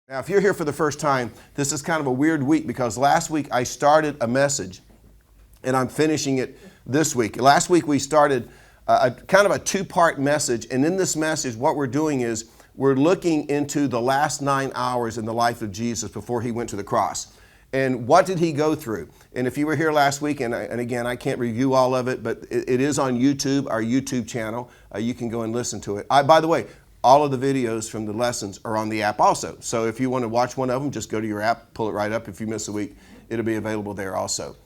Now, if you're here for the first time, this is kind of a weird week because last week I started a message and I'm finishing it this week. Last week we started a kind of a two-part message, and in this message what we're doing is we're looking into the last 9 hours in the life of Jesus before he went to the cross. And what did he go through? And if you were here last week, and again, I can't review all of it, but it is on YouTube, our YouTube channel. You can go and listen to it. By the way, all of the videos from the lessons are on the app also. So if you want to watch one of them, just go to your app, pull it right up. If you miss a week, it'll be available there also.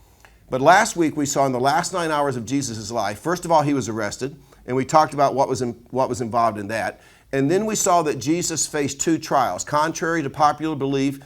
But last week we saw in the last 9 hours of Jesus' life, first of all, he was arrested, and we talked about what was involved in that. And then we saw that Jesus faced two trials. Contrary to popular belief,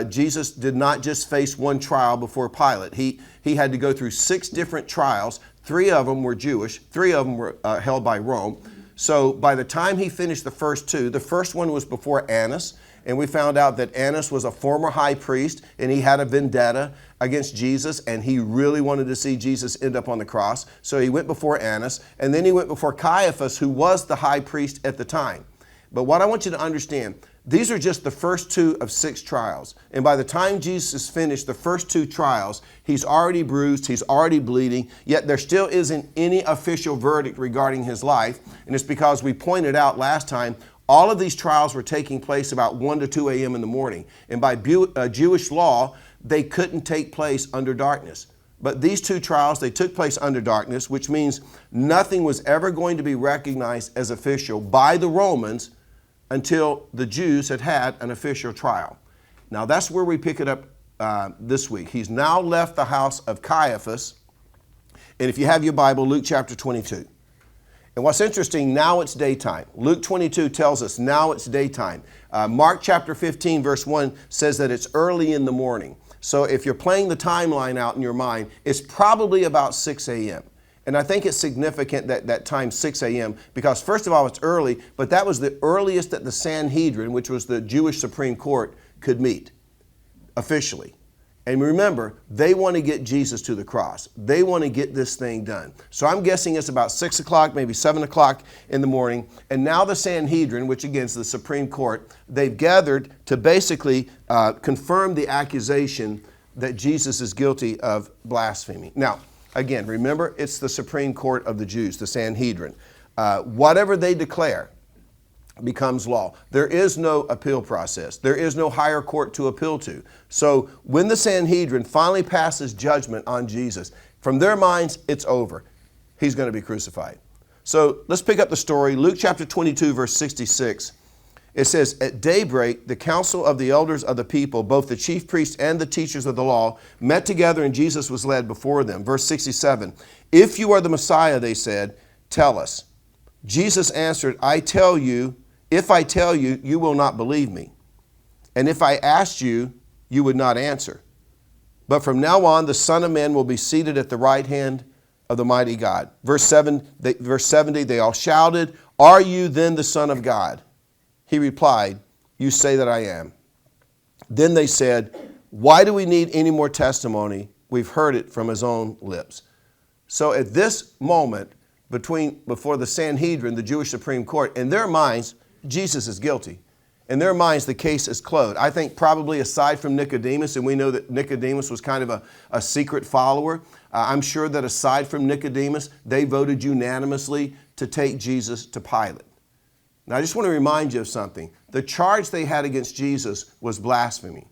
Jesus did not just face one trial before Pilate. He had to go through 6 different trials. 3 of them were Jewish. 3 of them were held by Rome. So by the time he finished the first 2, the first one was before Annas, and we found out that Annas was a former high priest, and he had a vendetta against Jesus, and he really wanted to see Jesus end up on the cross. So he went before Annas, and then he went before Caiaphas, who was the high priest at the time. But what I want you to understand, these are just the first 2 of 6 trials. And by the time Jesus finished the first 2 trials, he's already bruised, he's already bleeding, yet there still isn't any official verdict regarding his life. And it's because we pointed out last time, all of these trials were taking place about 1 to 2 a.m. in the morning. And by Jewish law, they couldn't take place under darkness. But these 2 trials, they took place under darkness, which means nothing was ever going to be recognized as official by the Romans until the Jews had had an official trial. Now that's where we pick it up this week. He's now left the house of Caiaphas. And if you have your Bible, Luke chapter 22. And what's interesting, now it's daytime. Luke 22 tells us now it's daytime. Mark chapter 15 verse 1 says that it's early in the morning. So if you're playing the timeline out in your mind, it's probably about 6 a.m. And I think it's significant that time 6 a.m. because first of all, it's early, but that was the earliest that the Sanhedrin, which was the Jewish Supreme Court, could meet officially. And remember, they want to get Jesus to the cross. They want to get this thing done. So I'm guessing it's about 6 o'clock, maybe 7 o'clock in the morning. And now the Sanhedrin, which again is the Supreme Court, they've gathered to basically confirm the accusation that Jesus is guilty of blasphemy. Now, again, remember, it's the Supreme Court of the Jews, the Sanhedrin. Whatever they declare becomes law. There is no appeal process. There is no higher court to appeal to. So when the Sanhedrin finally passes judgment on Jesus, from their minds, it's over. He's going to be crucified. So let's pick up the story. Luke chapter 22, verse 66. It says, at daybreak, the council of the elders of the people, both the chief priests and the teachers of the law, met together, and Jesus was led before them. Verse 67, if you are the Messiah, they said, tell us. Jesus answered, if I tell you, you will not believe me. And if I asked you, you would not answer. But from now on, the Son of Man will be seated at the right hand of the mighty God. Verse 70, they all shouted, are you then the Son of God? He replied, you say that I am. Then they said, why do we need any more testimony? We've heard it from his own lips. So at this moment, before the Sanhedrin, the Jewish Supreme Court, in their minds, Jesus is guilty. In their minds, the case is closed. I think probably aside from Nicodemus, and we know that Nicodemus was kind of a secret follower, I'm sure that aside from Nicodemus, they voted unanimously to take Jesus to Pilate. Now, I just want to remind you of something. The charge they had against Jesus was blasphemy.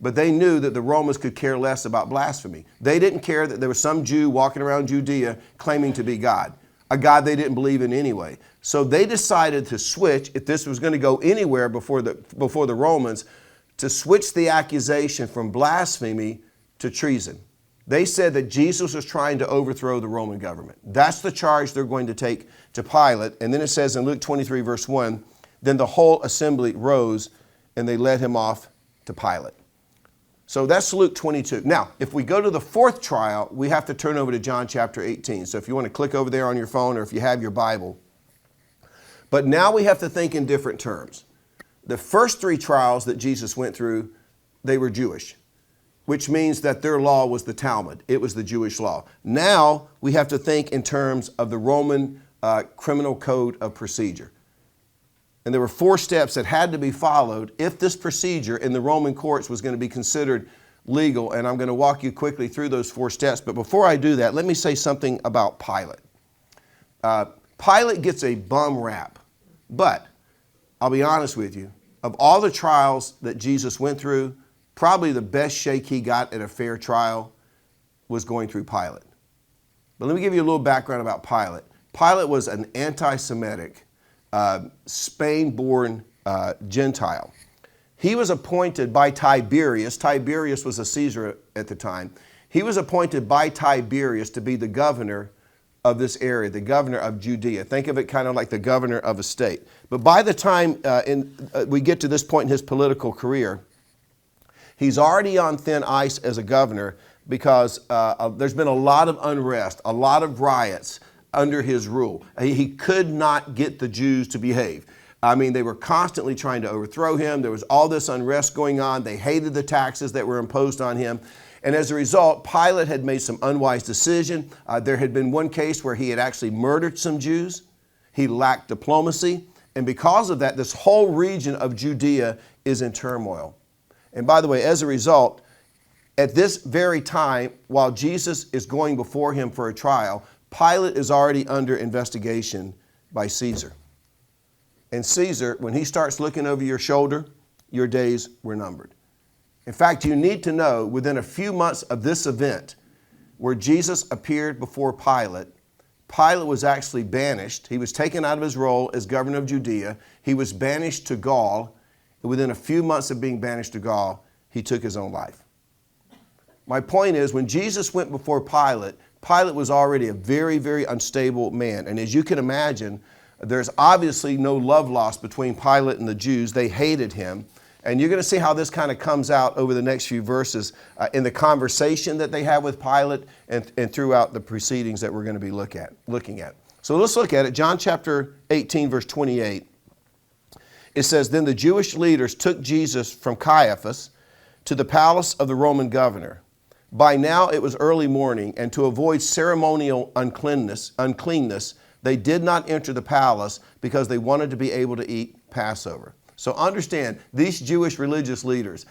But they knew that the Romans could care less about blasphemy. They didn't care that there was some Jew walking around Judea claiming to be God, a God they didn't believe in anyway. So they decided to switch, if this was going to go anywhere before the Romans, to switch the accusation from blasphemy to treason. They said that Jesus was trying to overthrow the Roman government. That's the charge they're going to take to Pilate. And then it says in Luke 23, verse 1, then the whole assembly rose and they led him off to Pilate. So that's Luke 22. Now, if we go to the 4th trial, we have to turn over to John chapter 18. So if you want to click over there on your phone or if you have your Bible. But now we have to think in different terms. The first 3 trials that Jesus went through, they were Jewish, which means that their law was the Talmud. It was the Jewish law. Now we have to think in terms of the Roman criminal code of procedure. And there were 4 steps that had to be followed if this procedure in the Roman courts was going to be considered legal. And I'm going to walk you quickly through those 4 steps. But before I do that, let me say something about Pilate. Pilate gets a bum rap. But I'll be honest with you, of all the trials that Jesus went through, probably the best shake he got at a fair trial was going through Pilate. But let me give you a little background about Pilate. Pilate was an anti-Semitic, Spain-born Gentile. He was appointed by Tiberius. Tiberius was a Caesar at the time. He was appointed by Tiberius to be the governor of this area, the governor of Judea. Think of it kind of like the governor of a state. But by the time we get to this point in his political career, he's already on thin ice as a governor because there's been a lot of unrest, a lot of riots under his rule. He could not get the Jews to behave. I mean, they were constantly trying to overthrow him. There was all this unrest going on. They hated the taxes that were imposed on him. And as a result, Pilate had made some unwise decision. There had been one case where he had actually murdered some Jews. He lacked diplomacy. And because of that, this whole region of Judea is in turmoil. And by the way, as a result, at this very time, while Jesus is going before him for a trial, Pilate is already under investigation by Caesar. And Caesar, when he starts looking over your shoulder, your days were numbered. In fact, you need to know within a few months of this event where Jesus appeared before Pilate, Pilate was actually banished. He was taken out of his role as governor of Judea. He was banished to Gaul. And within a few months of being banished to Gaul, he took his own life. My point is, when Jesus went before Pilate, Pilate was already a very, very unstable man. And as you can imagine, there's obviously no love lost between Pilate and the Jews. They hated him. And you're going to see how this kind of comes out over the next few verses in the conversation that they have with Pilate and throughout the proceedings that we're going to be looking at. So let's look at it. John chapter 18, verse 28. It says, "Then the Jewish leaders took Jesus from Caiaphas to the palace of the Roman governor. By now it was early morning, and to avoid ceremonial uncleanness, they did not enter the palace because they wanted to be able to eat Passover." So understand, these Jewish religious leaders,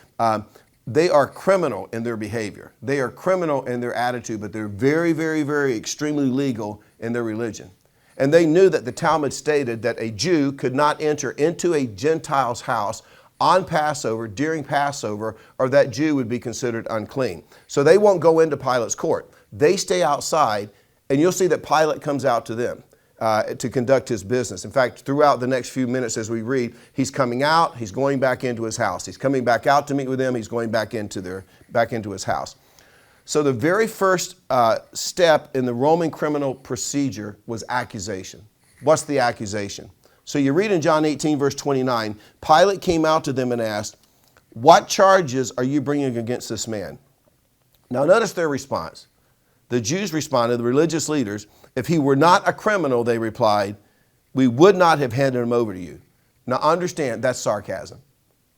they are criminal in their behavior. They are criminal in their attitude, but they're very, very, very extremely legal in their religion. And they knew that the Talmud stated that a Jew could not enter into a Gentile's house on Passover, during Passover, or that Jew would be considered unclean. So they won't go into Pilate's court. They stay outside, and you'll see that Pilate comes out to them to conduct his business. In fact, throughout the next few minutes as we read, he's coming out, he's going back into his house. He's coming back out to meet with them, he's going back into his house. So the very first step in the Roman criminal procedure was accusation. What's the accusation? So you read in John 18, verse 29, Pilate came out to them and asked, "What charges are you bringing against this man?" Now notice their response. The Jews responded, the religious leaders, "If he were not a criminal," they replied, "we would not have handed him over to you." Now understand, that's sarcasm.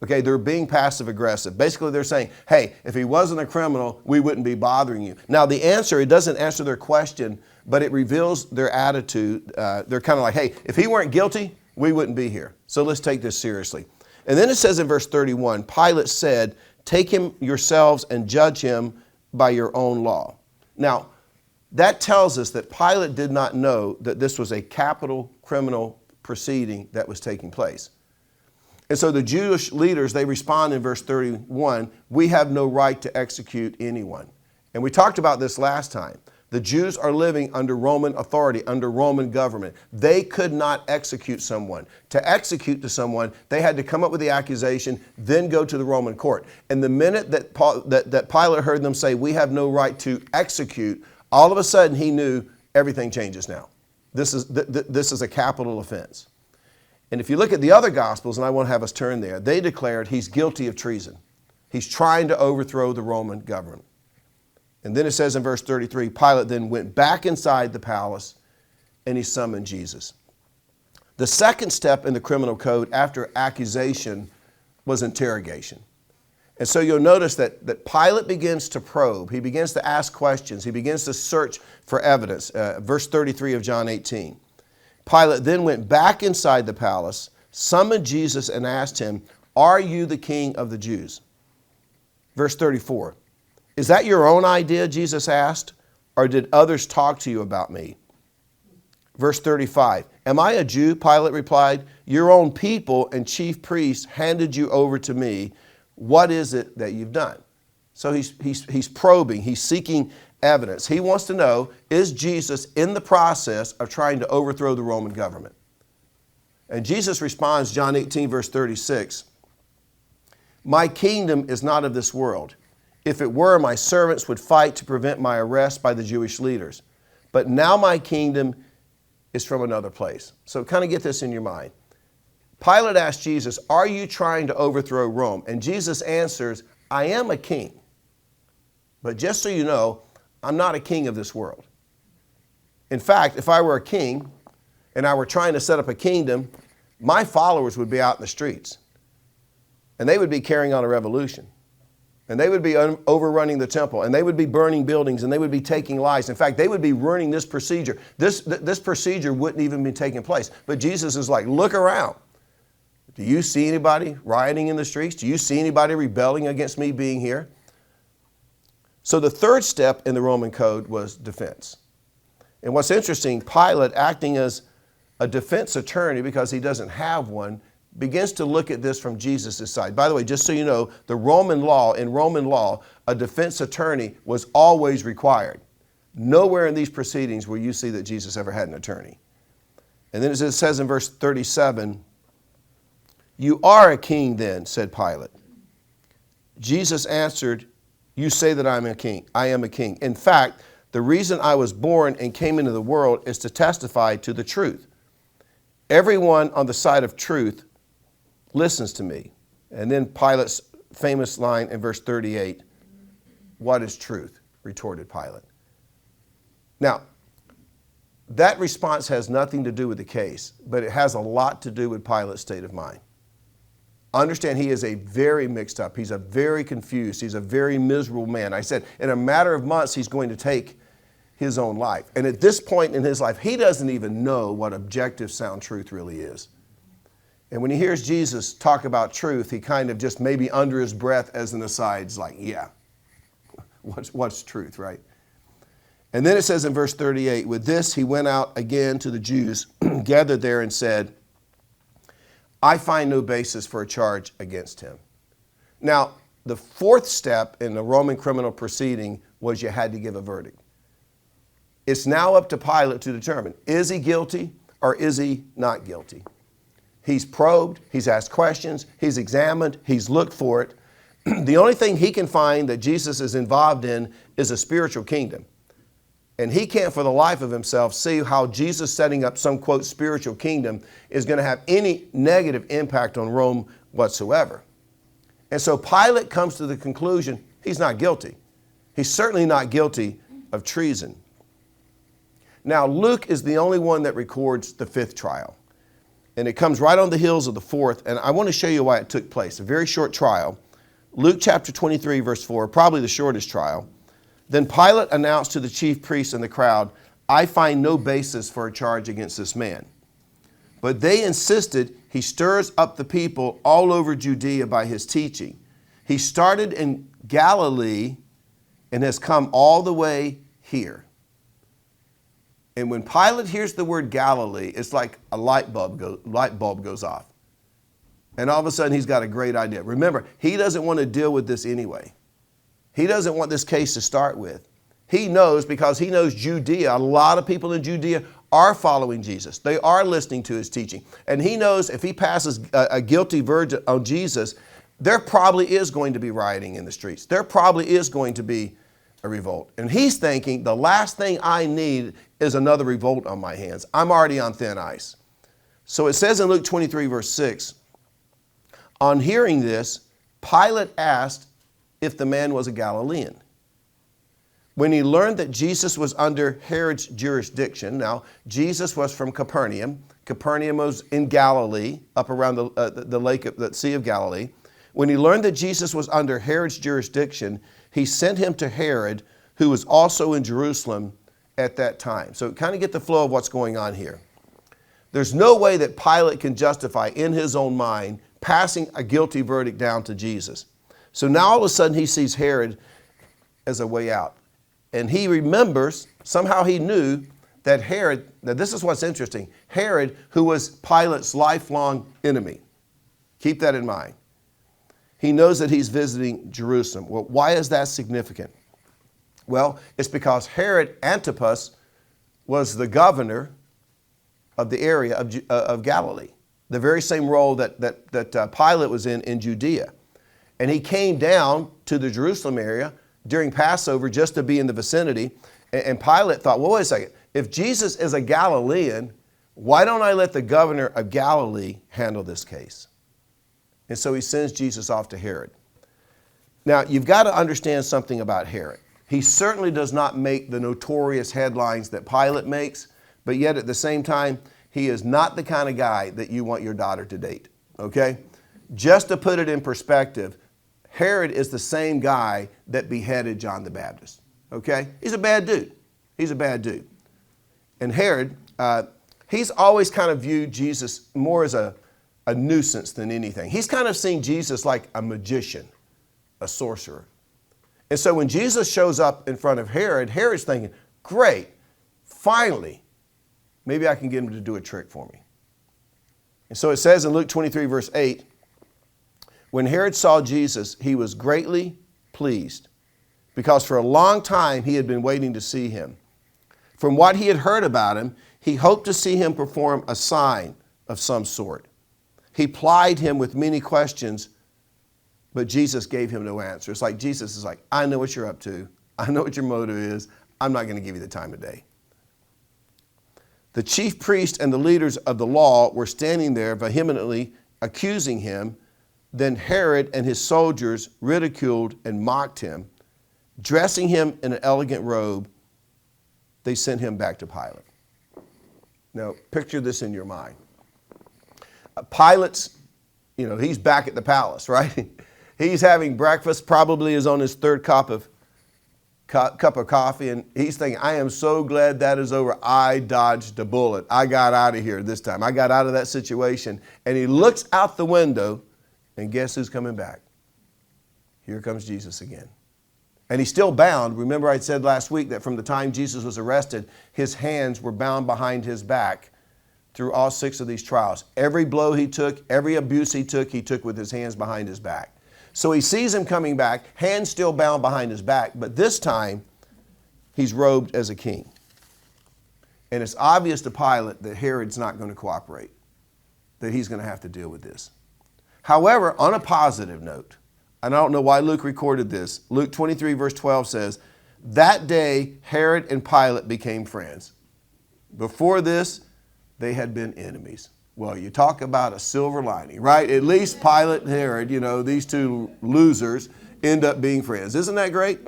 Okay, they're being passive aggressive. Basically they're saying, hey, if he wasn't a criminal, we wouldn't be bothering you. Now the answer, it doesn't answer their question, but it reveals their attitude. They're kind of like, hey, if he weren't guilty, we wouldn't be here. So let's take this seriously. And then it says in verse 31, Pilate said, "Take him yourselves and judge him by your own law." Now, that tells us that Pilate did not know that this was a capital criminal proceeding that was taking place. And so the Jewish leaders, they respond in verse 31, "We have no right to execute anyone." And we talked about this last time. The Jews are living under Roman authority, under Roman government. They could not execute someone. To execute to someone, they had to come up with the accusation, then go to the Roman court. And the minute that Pilate heard them say, "We have no right to execute," all of a sudden he knew everything changes now. This is a capital offense. And if you look at the other Gospels, and I won't have us turn there, they declared he's guilty of treason. He's trying to overthrow the Roman government. And then it says in verse 33, Pilate then went back inside the palace and he summoned Jesus. The second step in the criminal code after accusation was interrogation. And so you'll notice that Pilate begins to probe. He begins to ask questions. He begins to search for evidence. Verse 33 of John 18. Pilate then went back inside the palace, summoned Jesus and asked him, "Are you the king of the Jews?" Verse 34, "Is that your own idea," Jesus asked, "or did others talk to you about me?" Verse 35, "Am I a Jew?" Pilate replied. "Your own people and chief priests handed you over to me. What is it that you've done?" So he's probing, he's seeking evidence. He wants to know, is Jesus in the process of trying to overthrow the Roman government? And Jesus responds, John 18, verse 36, "My kingdom is not of this world. If it were, my servants would fight to prevent my arrest by the Jewish leaders. But now my kingdom is from another place." So kind of get this in your mind. Pilate asked Jesus, "Are you trying to overthrow Rome?" And Jesus answers, "I am a king. But just so you know, I'm not a king of this world. In fact, if I were a king and I were trying to set up a kingdom, my followers would be out in the streets. And they would be carrying on a revolution. And they would be overrunning the temple. And they would be burning buildings. And they would be taking lives. In fact, they would be running this procedure. This procedure wouldn't even be taking place. But Jesus is like, look around. Do you see anybody rioting in the streets? Do you see anybody rebelling against me being here? So the third step in the Roman code was defense. And what's interesting, Pilate, acting as a defense attorney because he doesn't have one, begins to look at this from Jesus' side. By the way, just so you know, in Roman law, a defense attorney was always required. Nowhere in these proceedings will you see that Jesus ever had an attorney. And then it says in verse 37, "You are a king then," said Pilate. Jesus answered, "You say that I am a king. I am a king. In fact, the reason I was born and came into the world is to testify to the truth. Everyone on the side of truth listens to me." And then Pilate's famous line in verse 38, "What is truth?" retorted Pilate. Now, that response has nothing to do with the case, but it has a lot to do with Pilate's state of mind. Understand, he is a very mixed up. He's a very confused. He's a very miserable man. I said, in a matter of months, he's going to take his own life. And at this point in his life, he doesn't even know what objective sound truth really is. And when he hears Jesus talk about truth, he kind of just maybe under his breath as an aside is like, yeah, what's truth, right? And then it says in verse 38, "With this he went out again to the Jews, gathered there and said, I find no basis for a charge against him." Now, the fourth step in the Roman criminal proceeding was you had to give a verdict. It's now up to Pilate to determine, is he guilty or is he not guilty? He's probed, he's asked questions, he's examined, he's looked for it. The only thing he can find that Jesus is involved in is a spiritual kingdom. And he can't for the life of himself see how Jesus setting up some, quote, spiritual kingdom is going to have any negative impact on Rome whatsoever. And so Pilate comes to the conclusion he's not guilty. He's certainly not guilty of treason. Now, Luke is the only one that records the fifth trial. And it comes right on the heels of the fourth. And I want to show you why it took place. A very short trial. Luke chapter 23, verse 4, probably the shortest trial. "Then Pilate announced to the chief priests and the crowd, I find no basis for a charge against this man. But they insisted he stirs up the people all over Judea by his teaching. He started in Galilee and has come all the way here." And when Pilate hears the word Galilee, it's like a light bulb goes off. And all of a sudden he's got a great idea. Remember, he doesn't want to deal with this anyway. He doesn't want this case to start with. He knows, because he knows Judea, a lot of people in Judea are following Jesus. They are listening to his teaching. And he knows if he passes a guilty verdict on Jesus, there probably is going to be rioting in the streets. There probably is going to be a revolt. And he's thinking, the last thing I need is another revolt on my hands. I'm already on thin ice. So it says in Luke 23, verse 6, "On hearing this, Pilate asked if the man was a Galilean. When he learned that Jesus was under Herod's jurisdiction," now Jesus was from Capernaum. Capernaum was in Galilee, up around the lake, the Sea of Galilee. "When he learned that Jesus was under Herod's jurisdiction, he sent him to Herod, who was also in Jerusalem at that time." So kind of get the flow of what's going on here. There's no way that Pilate can justify in his own mind passing a guilty verdict down to Jesus. So now all of a sudden he sees Herod as a way out. And he remembers, somehow he knew that Herod, now this is what's interesting, Herod, who was Pilate's lifelong enemy. Keep that in mind. He knows that he's visiting Jerusalem. Well, why is that significant? Well, it's because Herod Antipas was the governor of the area of Galilee, the very same role that Pilate was in Judea. And he came down to the Jerusalem area during Passover just to be in the vicinity. And Pilate thought, well, wait a second. If Jesus is a Galilean, why don't I let the governor of Galilee handle this case? And so he sends Jesus off to Herod. Now, you've got to understand something about Herod. He certainly does not make the notorious headlines that Pilate makes, but yet at the same time, he is not the kind of guy that you want your daughter to date, okay? Just to put it in perspective, Herod is the same guy that beheaded John the Baptist, okay? He's a bad dude. He's a bad dude. And Herod, he's always kind of viewed Jesus more as a nuisance than anything. He's kind of seen Jesus like a magician, a sorcerer. And so when Jesus shows up in front of Herod, Herod's thinking, great, finally, maybe I can get him to do a trick for me. And so it says in Luke 23, verse 8, when Herod saw Jesus, he was greatly pleased because for a long time he had been waiting to see him. From what he had heard about him, he hoped to see him perform a sign of some sort. He plied him with many questions, but Jesus gave him no answer. It's like Jesus is like, I know what you're up to. I know what your motive is. I'm not going to give you the time of day. The chief priests and the leaders of the law were standing there vehemently accusing him. Then Herod and his soldiers ridiculed and mocked him. Dressing him in an elegant robe, they sent him back to Pilate. Now, picture this in your mind. Pilate's, he's back at the palace, right? He's having breakfast, probably is on his third cup of coffee, and he's thinking, I am so glad that is over. I dodged a bullet. I got out of here this time. I got out of that situation. And he looks out the window, and guess who's coming back? Here comes Jesus again. And he's still bound. Remember I said last week that from the time Jesus was arrested, his hands were bound behind his back through all 6 of these trials. Every blow he took, every abuse he took with his hands behind his back. So he sees him coming back, hands still bound behind his back, but this time he's robed as a king. And it's obvious to Pilate that Herod's not going to cooperate, that he's going to have to deal with this. However, on a positive note, and I don't know why Luke recorded this, Luke 23 verse 12 says, that day Herod and Pilate became friends. Before this, they had been enemies. Well, you talk about a silver lining, right? At least Pilate and Herod, these two losers end up being friends. Isn't that great?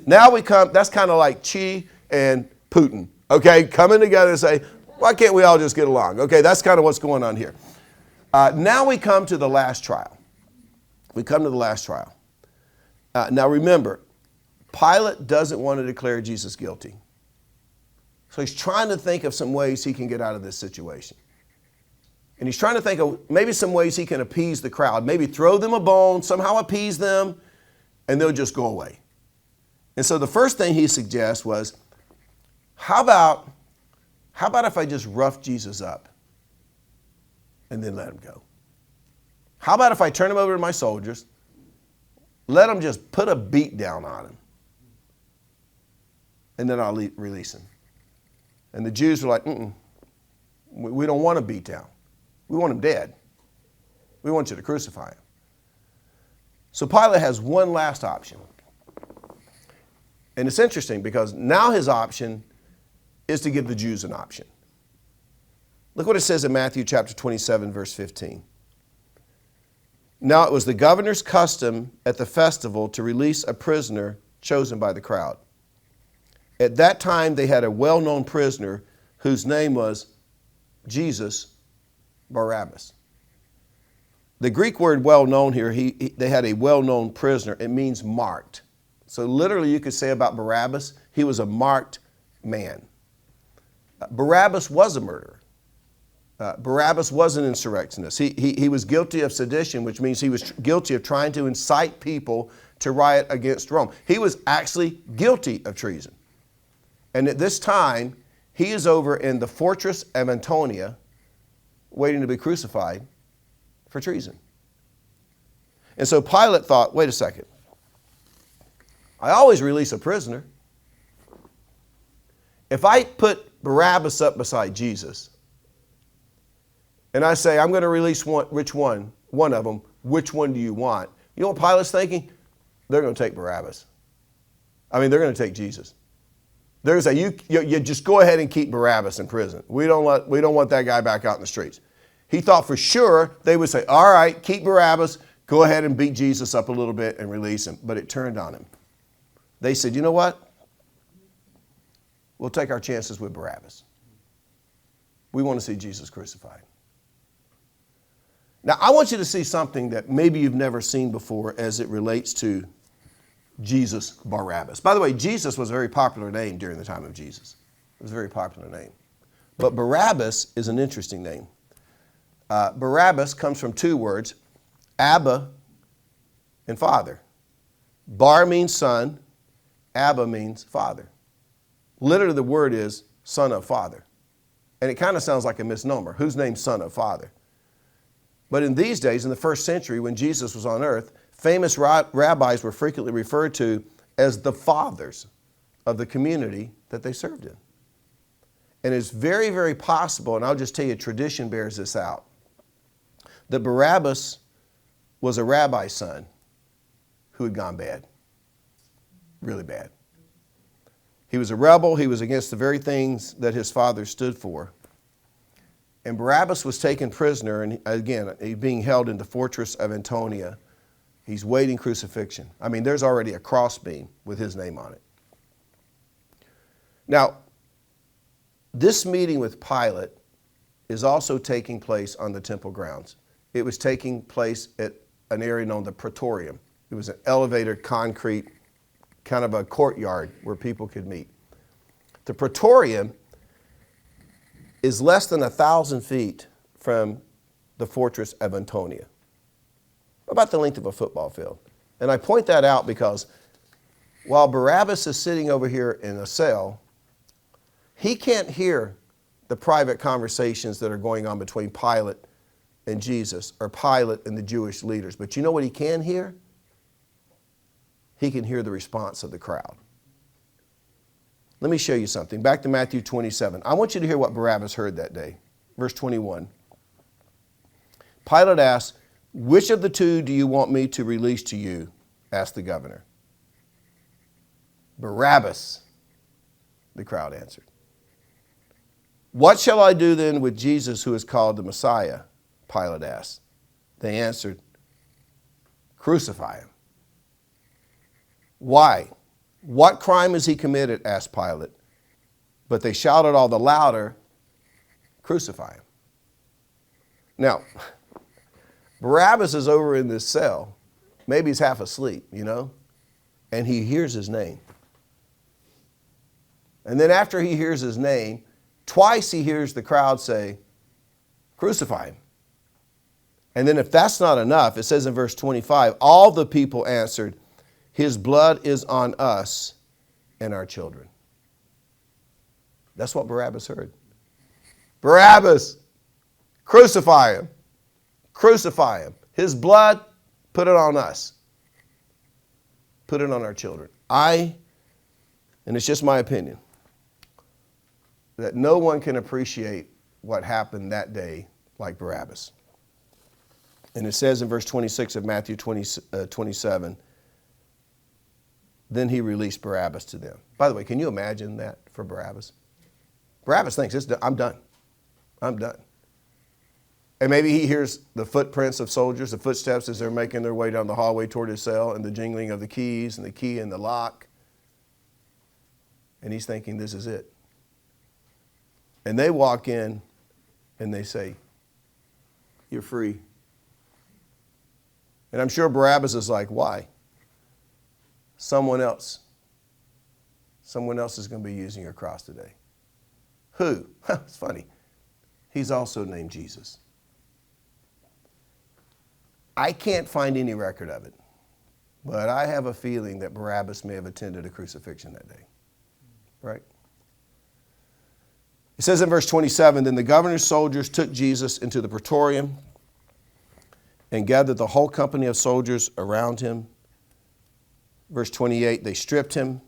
Now we come, that's kind of like Xi and Putin, okay? Coming together and say, why can't we all just get along? Okay, that's kind of what's going on here. Now we come to the last trial. We come to the last trial. Now remember, Pilate doesn't want to declare Jesus guilty. So he's trying to think of some ways he can get out of this situation. And he's trying to think of maybe some ways he can appease the crowd. Maybe throw them a bone, somehow appease them, and they'll just go away. And so the first thing he suggests was, how about if I just rough Jesus up and then let him go? How about if I turn him over to my soldiers, let them just put a beat down on him, and then I'll release him? And the Jews were like, we don't want a beat down. We want him dead. We want you to crucify him. So Pilate has one last option. And it's interesting because now his option is to give the Jews an option. Look what it says in Matthew chapter 27, verse 15. Now it was the governor's custom at the festival to release a prisoner chosen by the crowd. At that time they had a well-known prisoner whose name was Jesus Barabbas. The Greek word well-known here, they had a well-known prisoner. It means marked. So literally you could say about Barabbas, he was a marked man. Barabbas was a murderer. Barabbas was an insurrectionist. He was guilty of sedition, which means he was guilty of trying to incite people to riot against Rome. He was actually guilty of treason. And at this time, he is over in the fortress of Antonia, waiting to be crucified for treason. And so Pilate thought, wait a second. I always release a prisoner. If I put Barabbas up beside Jesus, and I say, I'm going to release one of them, which one do you want? You know what Pilate's thinking? They're going to take Barabbas. I mean, they're going to take Jesus. They're going to say, you just go ahead and keep Barabbas in prison. We don't want that guy back out in the streets. He thought for sure they would say, all right, keep Barabbas, go ahead and beat Jesus up a little bit and release him. But it turned on him. They said, you know what? We'll take our chances with Barabbas. We want to see Jesus crucified. Now, I want you to see something that maybe you've never seen before as it relates to Jesus Barabbas. By the way, Jesus was a very popular name during the time of Jesus. It was a very popular name. But Barabbas is an interesting name. Barabbas comes from two words, Abba and father. Bar means son, Abba means father. Literally the word is son of father. And it kind of sounds like a misnomer. Who's named son of father? But in these days, in the first century, when Jesus was on earth, famous rabbis were frequently referred to as the fathers of the community that they served in. And it's very, very possible, and I'll just tell you, tradition bears this out, that Barabbas was a rabbi's son who had gone bad, really bad. He was a rebel. He was against the very things that his father stood for. And Barabbas was taken prisoner, and again, he's being held in the fortress of Antonia. He's waiting crucifixion. I mean, there's already a crossbeam with his name on it. Now, this meeting with Pilate is also taking place on the temple grounds. It was taking place at an area known as the Praetorium. It was an elevated concrete, kind of a courtyard where people could meet. The Praetorium is less than 1,000 feet from the fortress of Antonia, about the length of a football field. And I point that out because while Barabbas is sitting over here in a cell, he can't hear the private conversations that are going on between Pilate and Jesus, or Pilate and the Jewish leaders. But you know what he can hear? He can hear the response of the crowd. Let me show you something. Back to Matthew 27. I want you to hear what Barabbas heard that day. Verse 21. Pilate asked, which of the two do you want me to release to you? Asked the governor. Barabbas, the crowd answered. What shall I do then with Jesus who is called the Messiah? Pilate asked. They answered, crucify him. Why? What crime has he committed? Asked Pilate. But they shouted all the louder, crucify him. Now, Barabbas is over in this cell. Maybe he's half asleep, and he hears his name. And then after he hears his name, twice he hears the crowd say, crucify him. And then if that's not enough, it says in verse 25, all the people answered, his blood is on us and our children. That's what Barabbas heard. Barabbas, crucify him. Crucify him. His blood, put it on us. Put it on our children. And it's just my opinion, that no one can appreciate what happened that day like Barabbas. And it says in verse 26 of Matthew 27, then he released Barabbas to them. By the way, can you imagine that for Barabbas? Barabbas thinks, I'm done. I'm done. And maybe he hears the footprints of soldiers, the footsteps as they're making their way down the hallway toward his cell, and the jingling of the keys and the key in the lock. And he's thinking, this is it. And they walk in and they say, you're free. And I'm sure Barabbas is like, why? Someone else is going to be using your cross today. Who? It's funny. He's also named Jesus. I can't find any record of it, but I have a feeling that Barabbas may have attended a crucifixion that day. Right? It says in verse 27, then the governor's soldiers took Jesus into the praetorium and gathered the whole company of soldiers around him. Verse 28, they stripped him,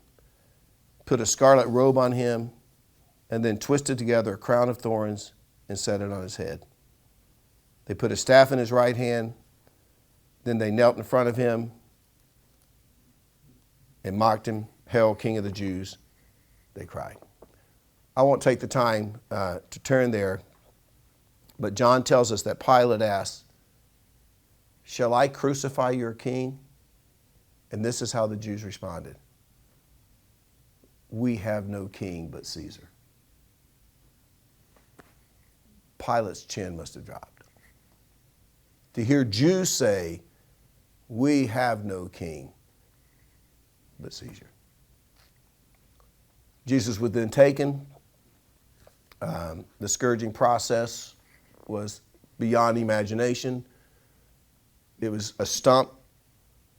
put a scarlet robe on him, and then twisted together a crown of thorns and set it on his head. They put a staff in his right hand. Then they knelt in front of him and mocked him, "Hail, King of the Jews," they cried. I won't take the time to turn there, but John tells us that Pilate asked, "Shall I crucify your king?" And this is how the Jews responded. "We have no king but Caesar." Pilate's chin must have dropped. To hear Jews say, "We have no king but Caesar." Jesus was then taken. The scourging process was beyond imagination. It was a stump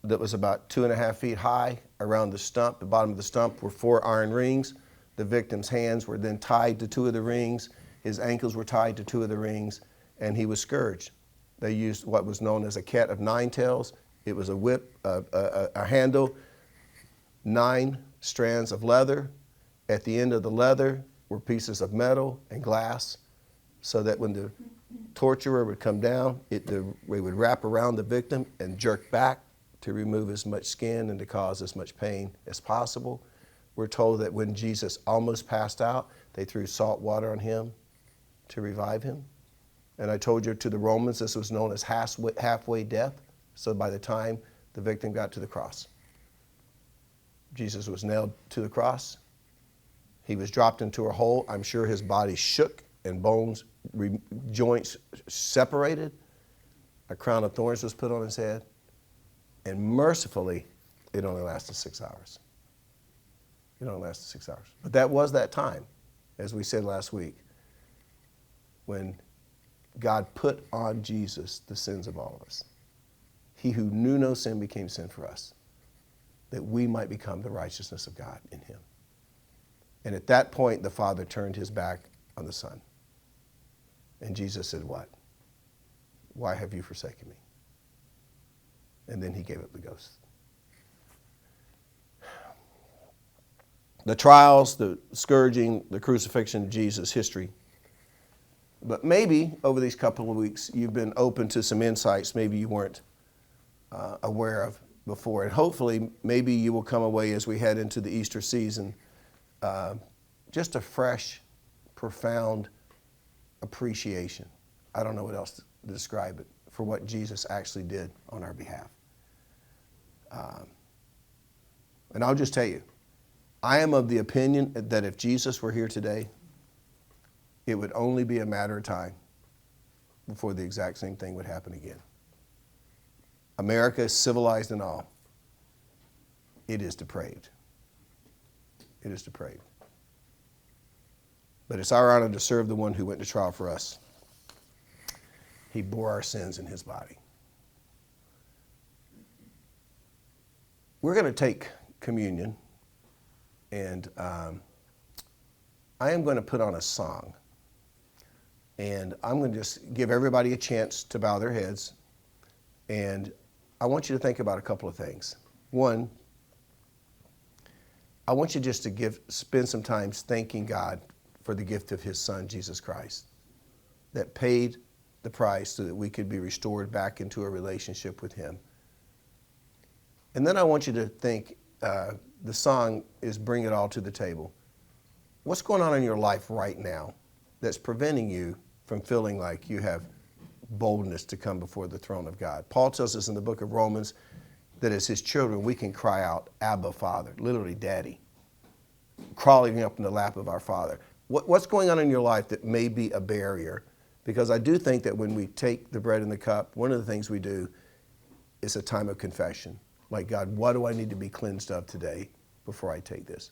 that was about 2.5 feet high. Around the stump, the bottom of the stump, were 4 iron rings. The victim's hands were then tied to 2 of the rings. His ankles were tied to 2 of the rings, and he was scourged. They used what was known as a cat of 9 tails. It was a whip, a handle, 9 strands of leather. At the end of the leather were pieces of metal and glass, so that when the torturer would come down, we would wrap around the victim and jerk back to remove as much skin and to cause as much pain as possible. We're told that when Jesus almost passed out, they threw salt water on him to revive him. And I told you, to the Romans, this was known as halfway death. So by the time the victim got to the cross, Jesus was nailed to the cross. He was dropped into a hole. I'm sure his body shook and bones, joints separated. A crown of thorns was put on his head. And mercifully, it only lasted 6 hours. It only lasted 6 hours. But that was that time, as we said last week, when God put on Jesus the sins of all of us. He who knew no sin became sin for us, that we might become the righteousness of God in him. And at that point, the Father turned his back on the Son. And Jesus said, what? Why have you forsaken me? And then he gave up the ghost. The trials, the scourging, the crucifixion of Jesus, history. But maybe over these couple of weeks, you've been open to some insights maybe you weren't aware of before. And hopefully, maybe you will come away as we head into the Easter season, just a fresh, profound appreciation. I don't know what else to describe it, for what Jesus actually did on our behalf. And I'll just tell you, I am of the opinion that if Jesus were here today, it would only be a matter of time before the exact same thing would happen again. America is civilized and all. It is depraved. It is depraved. But it's our honor to serve the one who went to trial for us. He bore our sins in his body. We're going to take communion, and I am going to put on a song. And I'm going to just give everybody a chance to bow their heads. And I want you to think about a couple of things. One, I want you just to spend some time thanking God for the gift of his Son, Jesus Christ, that paid the price so that we could be restored back into a relationship with him. And then I want you to think, the song is Bring It All to the Table. What's going on in your life right now that's preventing you from feeling like you have boldness to come before the throne of God? Paul tells us in the book of Romans that as his children, we can cry out, Abba, Father, literally Daddy, crawling up in the lap of our Father. What's going on in your life that may be a barrier? Because I do think that when we take the bread and the cup, one of the things we do is a time of confession. Like, God, what do I need to be cleansed of today before I take this?